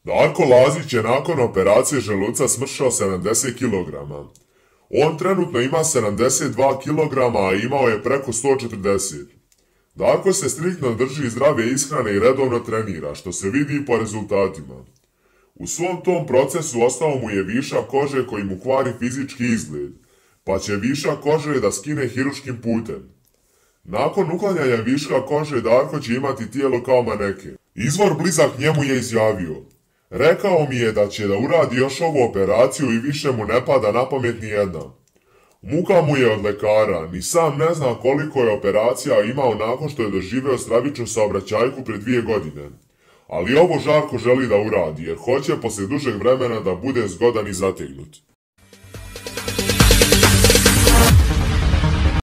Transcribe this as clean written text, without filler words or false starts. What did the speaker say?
Darko Lazić je nakon operacije želuca smršao 70 kg. On trenutno ima 72 kg, a imao je preko 140. Darko se striktno drži zdrave ishrane i redovno trenira, što se vidi i po rezultatima. U svom tom procesu ostao mu je višak kože koji mu kvari fizički izgled, pa će višak kože da skine hiruškim putem. Nakon uklanjanja viška kože Darko će imati tijelo kao maneken. Izvor blizak njemu je izjavio: rekao mi je da će da uradi još ovu operaciju i više mu ne pada na pamet ni jedna. Muka mu je od lekara, ni sam ne zna koliko je operacija imao nakon što je doživeo stravičnu saobraćajku pre 2 godine. Ali ovo žarko želi da uradi jer hoće posle dužeg vremena da bude zgodan i zategnut.